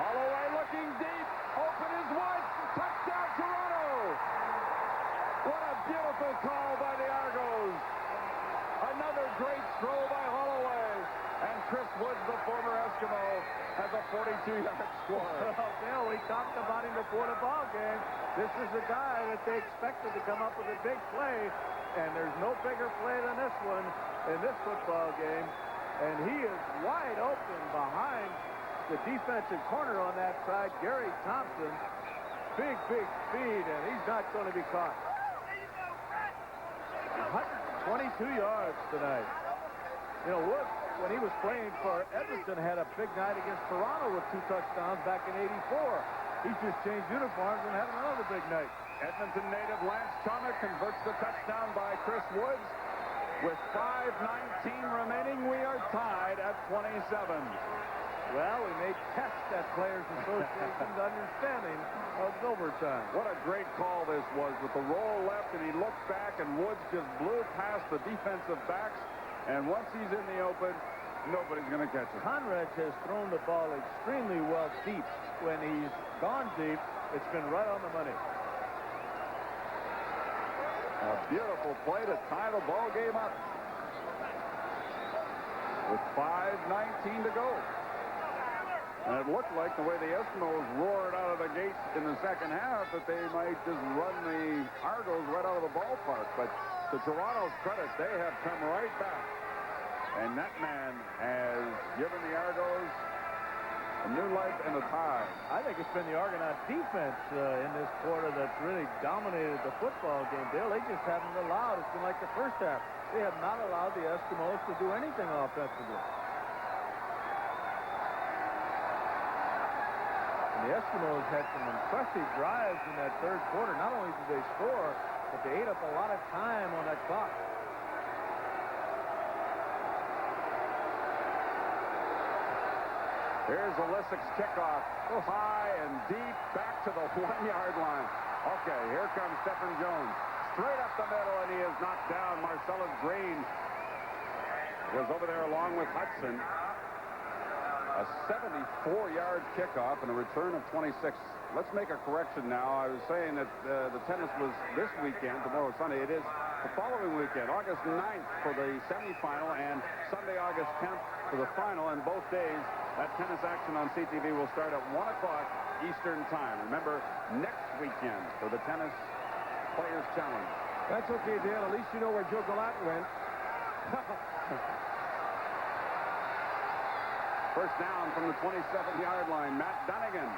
Holloway looking deep. Open is Woods. Touchdown, Toronto. What a beautiful call by the Argos. Another great throw by Holloway. And Chris Woods, the former Eskimo, has a 42-yard score. Well, Bill, we talked about him before the ball game. This is the guy that they expected to come up with a big play, and there's no bigger play than this one in this football game. And he is wide open behind the defensive corner on that side, Gary Thompson. Big speed, and he's not going to be caught. 122 yards tonight. You know, Woods, when he was playing for Edmonton, had a big night against Toronto with 2 touchdowns back in '84. He's just changed uniforms and having another big night. Edmonton native Lance Chama converts the touchdown by Chris Woods. With 5:19 remaining, we are tied at 27. Well, we may test that Players Association's understanding of overtime. What a great call this was with the roll left, and he looked back, and Woods just blew past the defensive backs. And once he's in the open, nobody's going to catch him. Conrad has thrown the ball extremely well deep. When he's gone deep, it's been right on the money. A beautiful play to tie the ball game up. With 5:19 to go. And it looked like the way the Eskimos roared out of the gate in the second half that they might just run the Argos right out of the ballpark. But to Toronto's credit, they have come right back. And that man has given the Argos a new life and a tie. I think it's been the Argonaut defense in this quarter that's really dominated the football game, Bill. They just haven't allowed. It's been like the first half. They have not allowed the Eskimos to do anything offensively. And the Eskimos had some impressive drives in that third quarter. Not only did they score, but they ate up a lot of time on that clock. Here's Olysic's kickoff. High and deep, back to the 1-yard line. Okay, here comes Stephen Jones. Straight up the middle, and he is knocked down. Marcellus Green was over there along with Hudson. A 74-yard kickoff and a return of 26. Let's make a correction now. I was saying that the tennis was this weekend, tomorrow Sunday. It is the following weekend, August 9th for the semifinal and Sunday, August 10th for the final. And both days, that tennis action on CTV will start at 1 o'clock Eastern time. Remember, next weekend for the Tennis Players Challenge. That's okay, Dan. At least you know where Joe Galat went. First down from the 27-yard line. Matt Dunnigan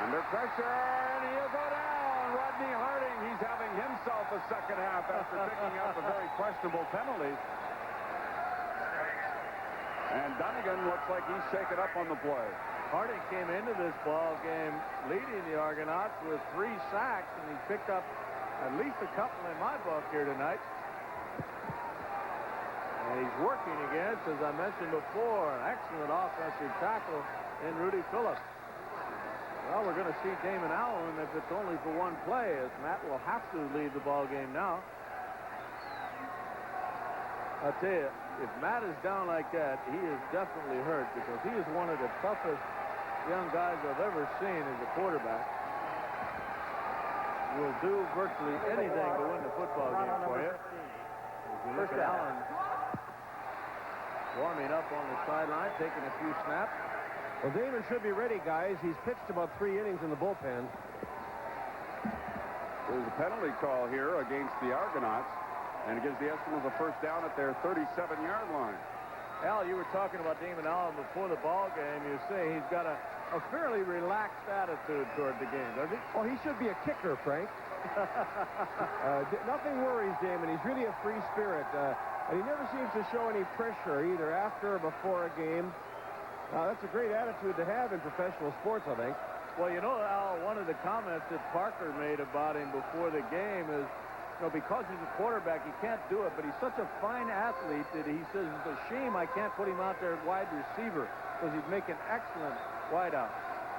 under pressure, and he'll go down. Rodney Harding, he's having himself a second half after picking up a very questionable penalty. And Dunnigan looks like he's shaken up on the play. Harding came into this ball game leading the Argonauts with 3 sacks, and he picked up at least a couple in my book here tonight. And he's working against, as I mentioned before, an excellent offensive tackle in Rudy Phillips. Well, we're going to see Damon Allen if it's only for one play, as Matt will have to lead the ball game now. I'll tell you, if Matt is down like that, he is definitely hurt, because he is one of the toughest young guys I've ever seen as a quarterback. Will do virtually anything to win the football game for you. If you look at Allen warming up on the sideline, taking a few snaps. Well, Damon should be ready, guys. He's pitched about 3 innings in the bullpen. There's a penalty call here against the Argonauts, and it gives the Eskimos a first down at their 37-yard line. Al, you were talking about Damon Allen before the ball game. You say he's got a fairly relaxed attitude toward the game, does he? Oh, he should be a kicker, Frank. Nothing worries Damon. He's really a free spirit. And he never seems to show any pressure, either after or before a game. That's a great attitude to have in professional sports, I think. Well, you know, Al, one of the comments that Parker made about him before the game is, you know, because he's a quarterback, he can't do it, but he's such a fine athlete that he says it's a shame I can't put him out there at wide receiver, because he'd make an excellent wideout.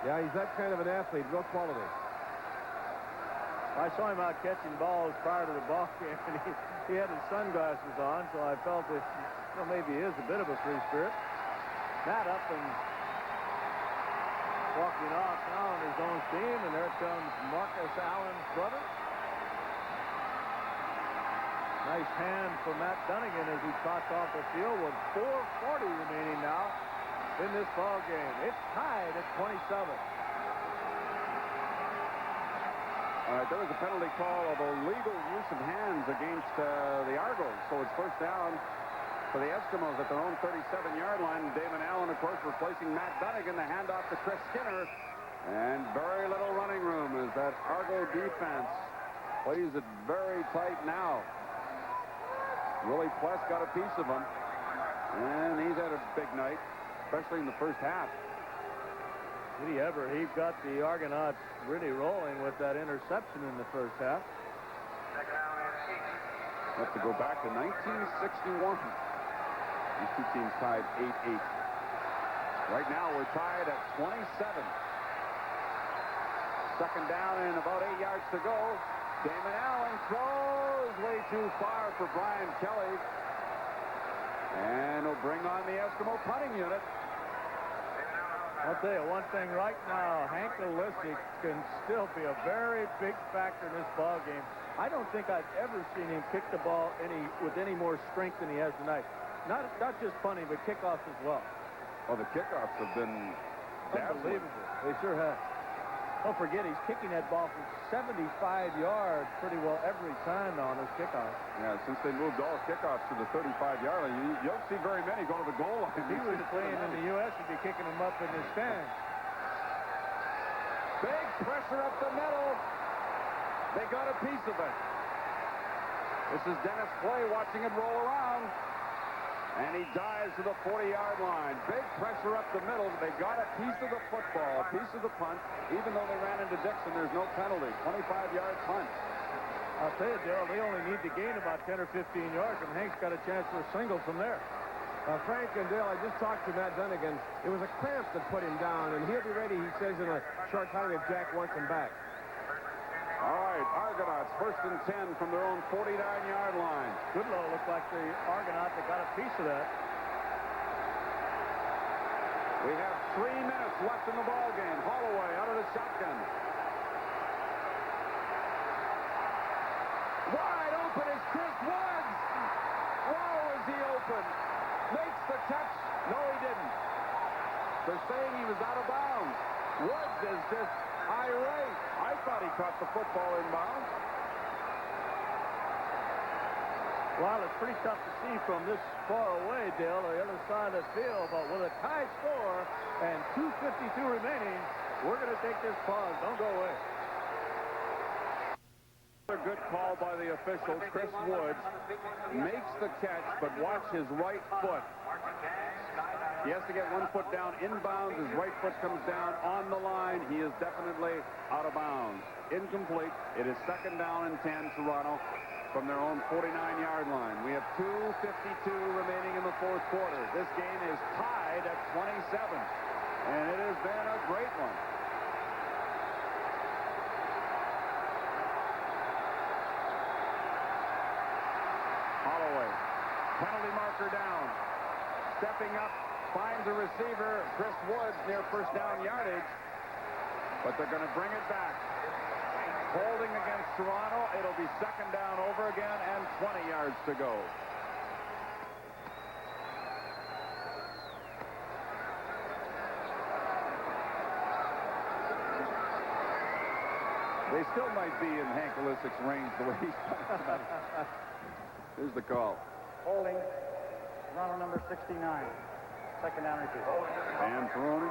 Yeah, he's that kind of an athlete, real quality. I saw him out catching balls prior to the ball game, and he had his sunglasses on, so I felt that, you know, maybe he is a bit of a free spirit. Matt up and Walking off now on his own team, and there comes Marcus Allen's brother. Nice hand for Matt Dunnigan as he trots off the field with 4:40 remaining now in this ball game. It's tied at 27. There was a penalty call of illegal use of hands against the Argos, so it's first down for the Eskimos at their own 37-yard line. Damon Allen, of course, replacing Matt Dunnigan. The handoff to Chris Skinner. And very little running room as that Argo defense plays it very tight now. Willie Pless got a piece of him. And he's had a big night, especially in the first half. Did he ever? He got the Argonauts really rolling with that interception in the first half. Have to go back to 1961. These two teams tied 8-8. Right now we're tied at 27. Second down and about 8 yards to go. Damon Allen throws way too far for Brian Kelly. And he'll bring on the Eskimo punting unit. I'll tell you one thing right now, Hank Olisic can still be a very big factor in this ball game. I don't think I've ever seen him kick the ball with any more strength than he has tonight. Not just punting, but kickoffs as well. Well, the kickoffs have been unbelievable. They sure have. Don't forget, he's kicking that ball from 75 yards pretty well every time now on his kickoff. Yeah, since they moved all kickoffs to the 35-yard line, you don't see very many go to the goal line. If he was playing in the U.S., he'd be kicking them up in the stand. Big pressure up the middle. They got a piece of it. This is Dennis Clay watching it roll around. And he dives to the 40-yard line. Big pressure up the middle. They got a piece of the football, a piece of the punt. Even though they ran into Dixon, there's no penalty. 25-yard punt. I'll tell you, Darrell, they only need to gain about 10 or 15 yards, and Hank's got a chance for a single from there. Frank and Dale, I just talked to Matt Dunnigan. It was a cramp that put him down, and he'll be ready, he says, in a short time if Jack wants him back. All right, Argonauts, first and 10 from their own 49-yard line. Goodlow looked like the Argonaut that got a piece of that. We have 3 minutes left in the ball game. Holloway out of the shotgun. Wide open is Chris Woods. Wow, is he open. Makes the catch. No, he didn't. They're saying he was out of bounds. Woods is just irate. I thought he caught the football inbounds. Well, it's pretty tough to see from this far away, Dale, on the other side of the field. But with a tie score and 2:52 remaining, we're going to take this pause. Don't go away. Another good call by the official. Chris Woods makes the catch, but watch his right foot. He has to get 1 foot down inbounds. His right foot comes down on the line. He is definitely out of bounds. Incomplete. It is second down and 10, Toronto, from their own 49-yard line. We have 2:52 remaining in the fourth quarter. This game is tied at 27, and it has been a great one. Holloway, penalty marker down. Stepping up, finds a receiver, Chris Woods, near first down yardage. But they're going to bring it back. Holding against Toronto. It'll be second down over again and 20 yards to go. They still might be in Hank Olisic's range the way he's playing tonight. Here's the call. Holding, Toronto number 69. Second down and 2. And Peroni.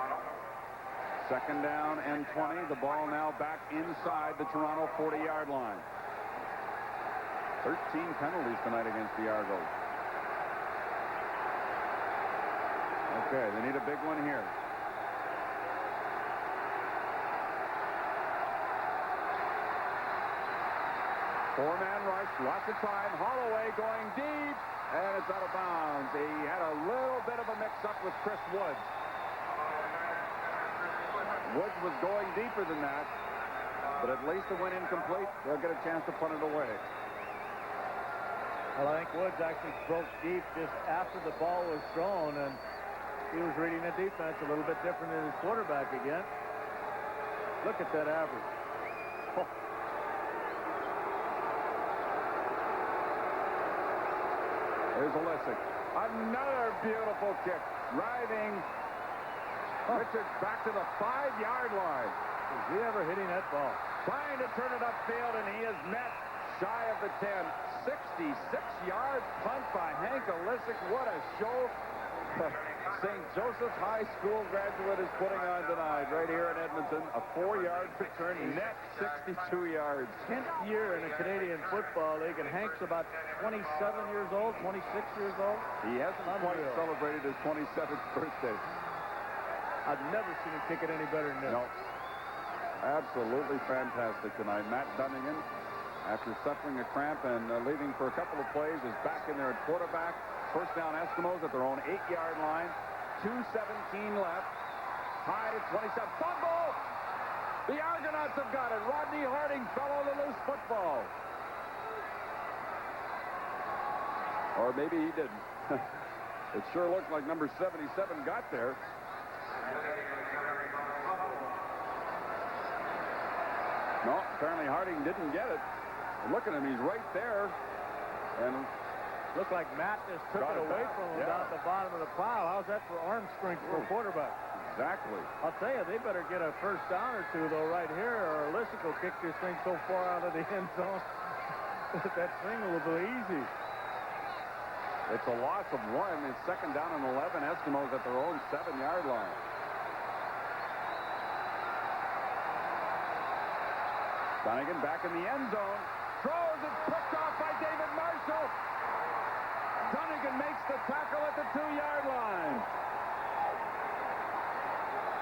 Second down and 20. The ball now back inside the Toronto 40-yard line. 13 penalties tonight against the Argos. Okay, they need a big one here. Four-man rush, lots of time. Holloway going deep, and it's out of bounds. He had a little bit of a mix-up with Chris Woods. Woods was going deeper than that, but at least it went incomplete. They'll get a chance to punt it away. Well, I think Woods actually broke deep just after the ball was thrown, and he was reading the defense a little bit different than his quarterback again. Look at that average. Oh. Here's Olesic. Another beautiful kick. Driving Richards back to the 5-yard line. Is he ever hitting that ball? Trying to turn it upfield, and he is met shy of the 10. 66-yard punt by Hank Olesic. What a show St. Joseph's High School graduate is putting on tonight right here in Edmonton. A 4-yard return, net 62 yards. 10th year in the Canadian Football League, and Hank's about 27 years old, 26 years old. He hasn't quite celebrated his 27th birthday. I've never seen him kick it any better than this. No. Absolutely fantastic tonight. Matt Dunnigan, after suffering a cramp and leaving for a couple of plays, is back in there at quarterback. First down Eskimos at their own 8-yard line. 2:17 left. Tied at 27. Fumble! The Argonauts have got it. Rodney Harding fell on the loose football. Or maybe he didn't. It sure looked like number 77 got there. No, apparently Harding didn't get it. And look at him, he's right there. And looked like Matt just took it away from him down at the bottom of the pile. How's that for arm strength for a quarterback? Exactly. I'll tell you, they better get a first down or two, though, right here, or Olesic will kick this thing so far out of the end zone that thing will be easy. It's a loss of 1. It's second down and 11. Eskimos at their own 7-yard line. Dunnigan back in the end zone. Throws it, picked off by David Marshall. Dunnigan makes the tackle at the 2-yard line.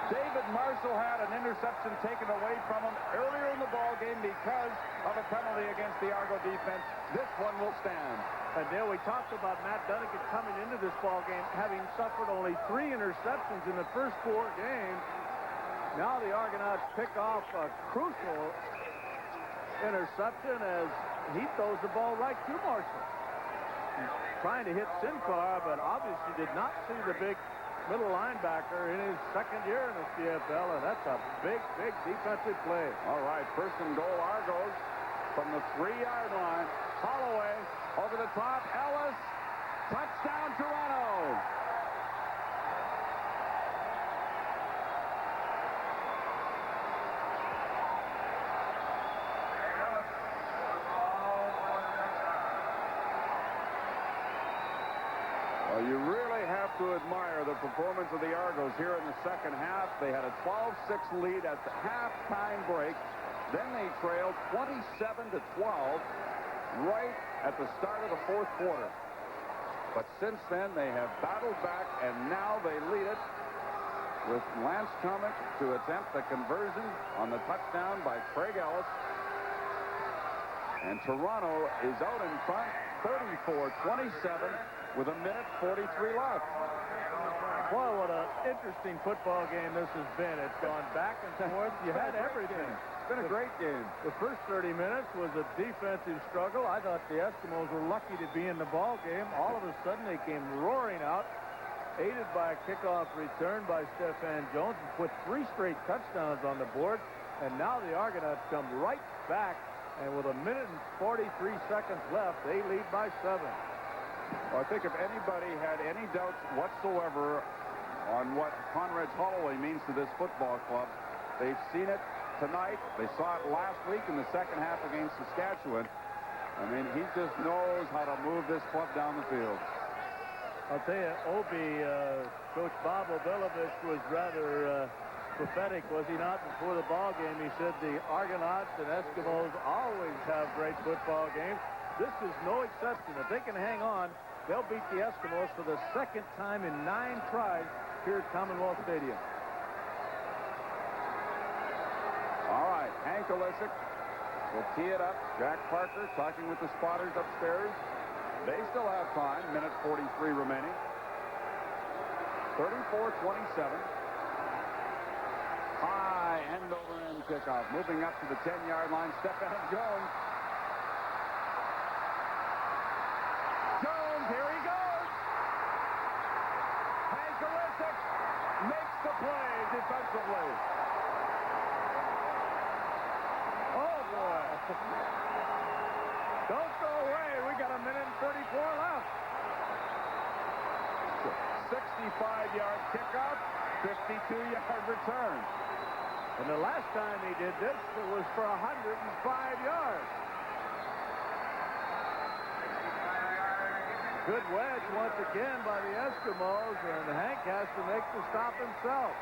David Marshall had an interception taken away from him earlier in the ball game because of a penalty against the Argo defense. This one will stand. And Dale, we talked about Matt Dunnigan coming into this ball game having suffered only 3 interceptions in the first 4 games. Now the Argonauts pick off a crucial interception as he throws the ball right to Marshall. He's trying to hit Sinclair, but obviously did not see the big middle linebacker in his second year in the CFL, and that's a big, big defensive play. All right, first and goal, Argos from the 3-yard line. Holloway over the top. Ellis. Touchdown, Toronto. Well, you really have to admire the performance of the Argos here in the second half. They had a 12-6 lead at the halftime break. Then they trailed 27-12 right at the start of the fourth quarter. But since then, they have battled back, and now they lead it with Lance Tomic to attempt the conversion on the touchdown by Craig Ellis. And Toronto is out in front, 34-27, with 1:43 left. Boy, what an interesting football game this has been. It's gone back and forth. You had everything. It's been a great game. The first 30 minutes was a defensive struggle. I thought the Eskimos were lucky to be in the ball game. All of a sudden, they came roaring out, aided by a kickoff return by Stephan Jones, and put 3 straight touchdowns on the board. And now the Argonauts come right back, and with 1:43 left, they lead by 7. Well, I think if anybody had any doubts whatsoever on what Conrad Holloway means to this football club, they've seen it tonight. They saw it last week in the second half against Saskatchewan. I mean, he just knows how to move this club down the field. I'll tell you, Obi, Coach Bob Obilovich was rather prophetic, was he not, before the ball game? He said the Argonauts and Eskimos always have great football games. This is no exception. If they can hang on, they'll beat the Eskimos for the second time in 9 tries here at Commonwealth Stadium. All right, Hank Olesic will tee it up. Jack Parker talking with the spotters upstairs. They still have time. 1:43 remaining. 34-27. High end-over-end kickoff. Moving up to the 10-yard line. Stephan Jones. Here he goes. Hank Olesic makes the play defensively. 55-yard kickoff, 52-yard return. And the last time he did this, it was for 105 yards. Good wedge once again by the Eskimos, and Hank has to make the stop himself.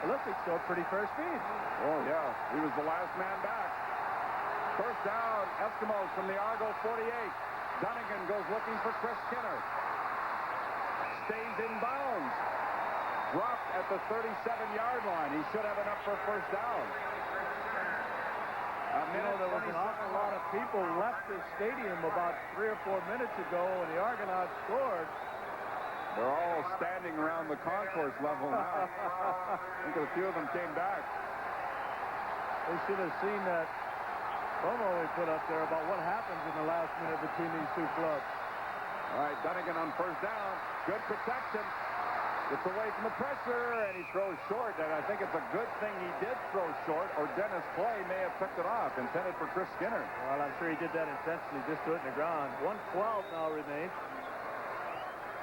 It looks like still pretty fair speed. Oh, yeah. He was the last man back. First down, Eskimos from the Argo 48. Dunnigan goes looking for Chris Skinner. Stays in bounds. Dropped at the 37-yard line. He should have enough for first down. You know, there was an awful lot of people left the stadium about 3 or 4 minutes ago when the Argonauts scored. They're all standing around the concourse level now. I think a few of them came back. They should have seen that promo we put up there about what happens in the last minute between these two clubs. All right, Dunnigan on first down. Good protection. Gets away from the pressure, and he throws short. And I think it's a good thing he did throw short, or Dennis Clay may have picked it off, intended for Chris Skinner. Well, I'm sure he did that intentionally, just to it in the ground. 1:12 now remains.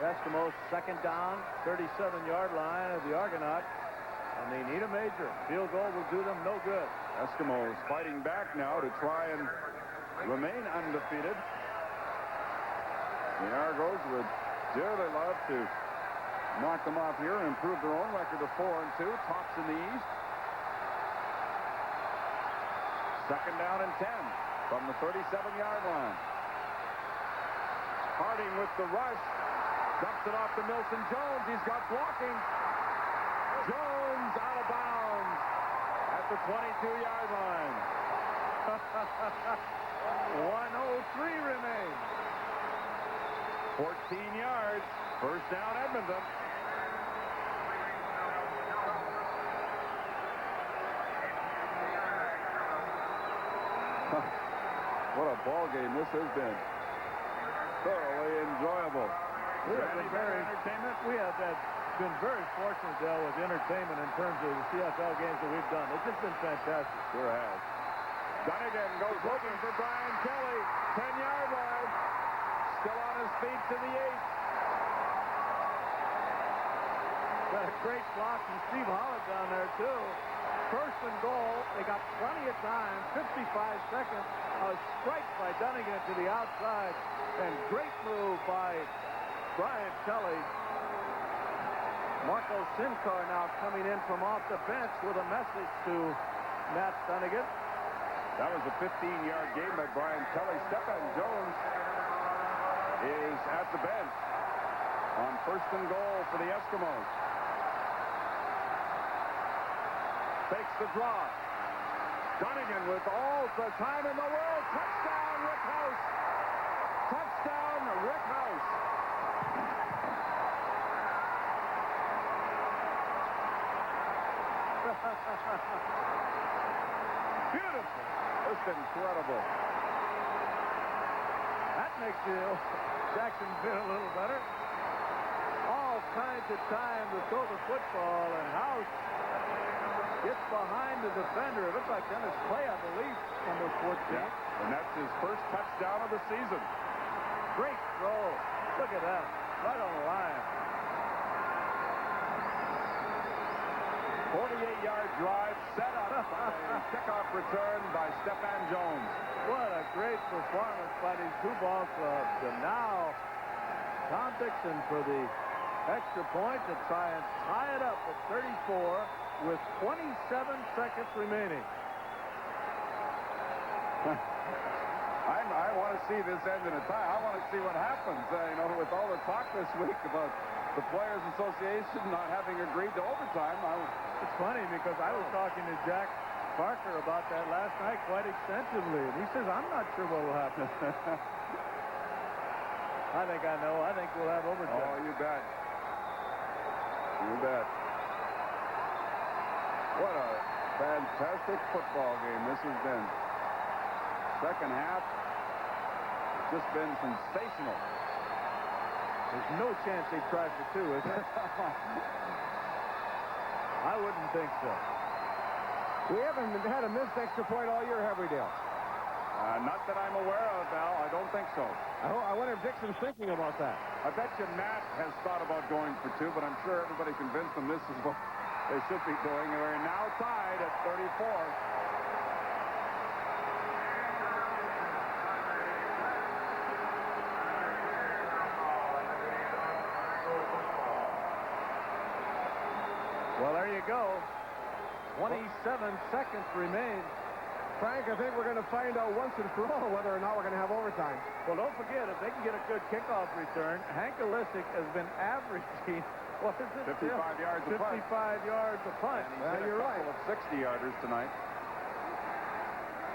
Eskimos second down, 37-yard line of the Argonauts. And they need a major. Field goal will do them no good. Eskimos fighting back now to try and remain undefeated. The Argos would dearly love to knock them off here and improve their own record to 4-2. Tops in the East. Second down and 10 from the 37-yard line. Harding with the rush. Dumps it off to Milton Jones. He's got blocking. Jones out of bounds at the 22-yard line. 1:03 remains. 14 yards. First down, Edmonton. What a ball game this has been. Thoroughly enjoyable. We have been very fortunate, Dale, with entertainment in terms of the CFL games that we've done. It's just been fantastic. Sure has. Dunnigan goes looking for Brian Kelly. 10-yard line. Still on his feet to the 8. Got a great block from Steve Hollett down there, too. First and goal. They got plenty of time. 55 seconds. A strike by Dunnigan to the outside. And great move by Brian Kelly. Marco Simcar now coming in from off the bench with a message to Matt Dunnigan. That was a 15-yard game by Brian Kelly. Stephen Jones is at the bench on first and goal for the Eskimos. Takes the draw. Dunnigan with all the time in the world. Touchdown, Rick House. Touchdown, Rick House. Beautiful. Just incredible. That makes Jackson feel a little better. All kinds of time to throw the football, and House gets behind the defender. It looks like Dennis Clay, I believe, number 14. Yeah, and that's his first touchdown of the season. Great throw. Look at that. Right on the line. 48-yard drive set up by a kickoff return by Stephen Jones. What a great performance by these two ball clubs. And now Tom Dixon for the extra point to try and tie it up at 34 with 27 seconds remaining. I want to see this end in a tie. I want to see what happens, with all the talk this week about the Players Association not having agreed to overtime. It's funny because I was talking to Jack Parker about that last night quite extensively, and he says, I'm not sure what will happen. I think I know. I think we'll have overtime. Oh, you bet. You bet. What a fantastic football game this has been. Second half has just been sensational. There's no chance they tried for two, is there? I wouldn't think so. We haven't had a missed extra point all year, have we, Dale? Not that I'm aware of, Al. I don't think so. I wonder if Dixon's thinking about that. I bet you Matt has thought about going for 2, but I'm sure everybody convinced him this is what they should be doing. We're now tied at 34. Well, there you go. 27 seconds remain. Frank, I think we're going to find out once and for all whether or not we're going to have overtime. Well, don't forget, if they can get a good kickoff return, Hank Olisic has been averaging, what is it? 55 yards a punt. 55 yards a punt. You're right. Of 60-yarders tonight.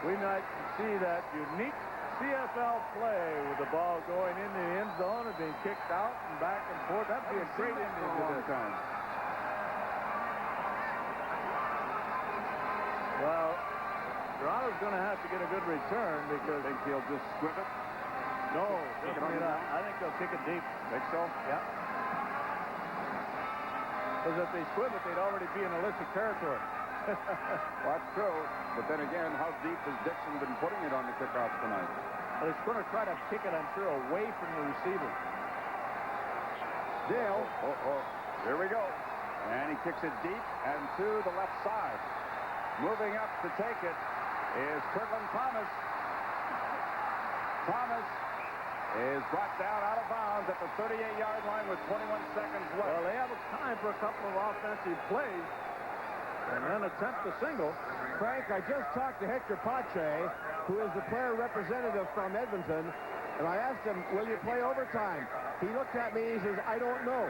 We might see that unique CFL play with the ball going into the end zone and being kicked out and back and forth. That'd be a great ending to this. Well, Toronto's going to have to get a good return because... Think he'll just squib it? No, definitely not. I think they'll kick it deep. Think so? Yeah. Because if they squib it, they'd already be in illicit territory. Well, that's true. But then again, how deep has Dixon been putting it on the kickoffs tonight? Well, he's going to try to kick it, I'm sure, away from the receiver. Dale. Here we go. And he kicks it deep and to the left side. Moving up to take it is Kirtland Thomas. Thomas is brought down out of bounds at the 38-yard line with 21 seconds left. Well, they have time for a couple of offensive plays and then attempt a single. Frank, I just talked to Hector Pache, who is the player representative from Edmonton, and I asked him, will you play overtime? He looked at me and he says, I don't know.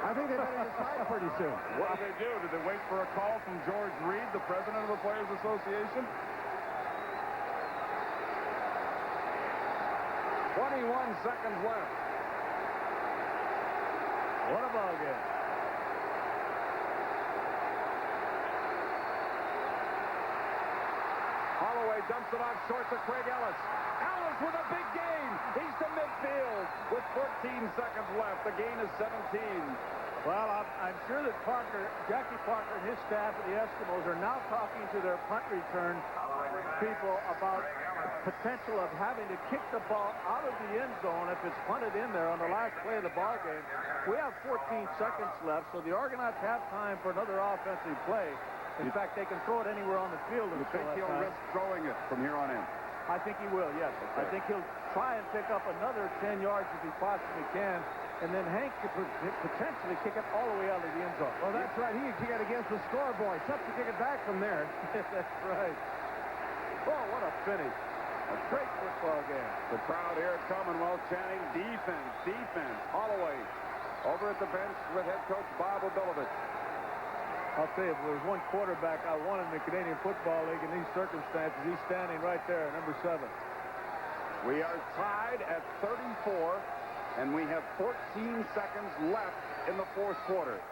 I think they better decide pretty soon. What did they do? Did they wait for a call from George Reed, the president of the Players Association? 21 seconds left. What a ball game. Holloway dumps it off short to Craig Ellis. Ellis with a big gain. He's to midfield with 14 seconds left. The gain is 17. Well, I'm sure that Jackie Parker and his staff at the Eskimos are now talking to their punt return people about potential of having to kick the ball out of the end zone if it's punted in there on the last play of the ball game. We have 14 seconds left, so the Argonauts have time for another offensive play. In fact, they can throw it anywhere on the field. You think he'll risk throwing it from here on in? I think he will, yes. Okay. I think he'll try and pick up another 10 yards if he possibly can, and then Hank could potentially kick it all the way out of the end zone. Well, that's right. He can kick it against the scoreboard. Tough to kick it back from there. That's right. Oh, what a finish. A great football game. The crowd here at Commonwealth chanting defense, defense. Holloway over at the bench with head coach Bob Obilovich. I'll tell you, if there was one quarterback I wanted in the Canadian Football League in these circumstances, he's standing right there, number 7. We are tied at 34, and we have 14 seconds left in the fourth quarter.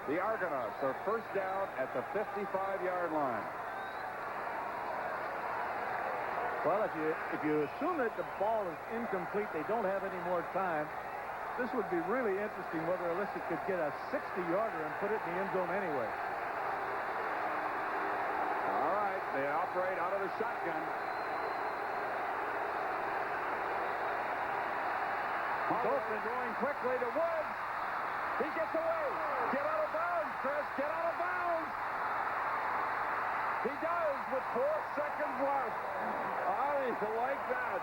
The Argonauts are first down at the 55-yard line. Well, if you assume that the ball is incomplete, they don't have any more time, this would be really interesting whether Olisic could get a 60-yarder and put it in the end zone anyway. All right, they operate out of the shotgun. Open going quickly to Woods. He gets away. Get out of bounds, Chris. Get out of bounds. He does with 4 seconds left. I like that.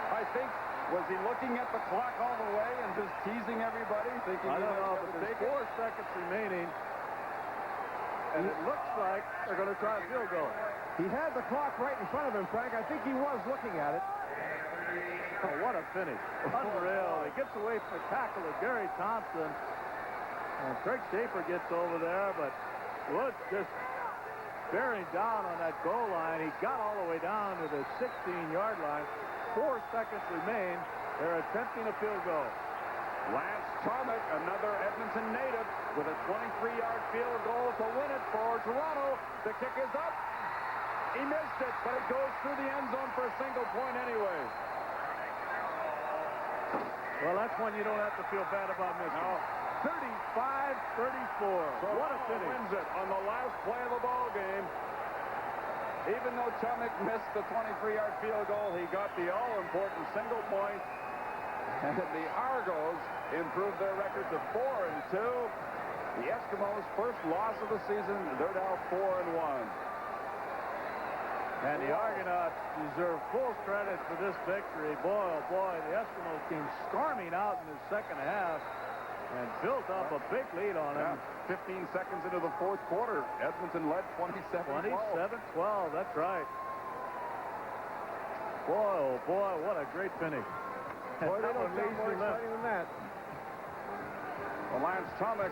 I think, was he looking at the clock all the way and just teasing everybody, thinking I don't know, but there's 4 seconds remaining, and it looks like they're going to try a field goal. He had the clock right in front of him, Frank. I think he was looking at it. Oh, what a finish. Unreal. He gets away from the tackle of Gary Thompson. And Craig Schaefer gets over there, but Woods just bearing down on that goal line. He got all the way down to the 16-yard line. 4 seconds remain. They're attempting a field goal. Lance Charmick, another Edmonton native, with a 23-yard field goal to win it for Toronto. The kick is up. He missed it, but it goes through the end zone for a single point anyway. Well, that's one you don't have to feel bad about missing. No. 35-34. What a finish. Wins it on the last play of the ball game. Even though Chummick missed the 23-yard field goal, he got the all-important single point. And the Argos improved their record to 4-2. The Eskimos' first loss of the season, they're now 4-1. And the Argonauts deserve full credit for this victory. Boy, oh boy, the Eskimos came storming out in the second half and built up a big lead on them. 15 seconds into the fourth quarter, Edmonton led 27-12. 27-12, that's right. Boy, oh boy, what a great finish. Boy, they don't sound more exciting than that. Well, Lance Tomic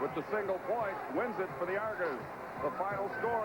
with the single point wins it for the Argos. The final score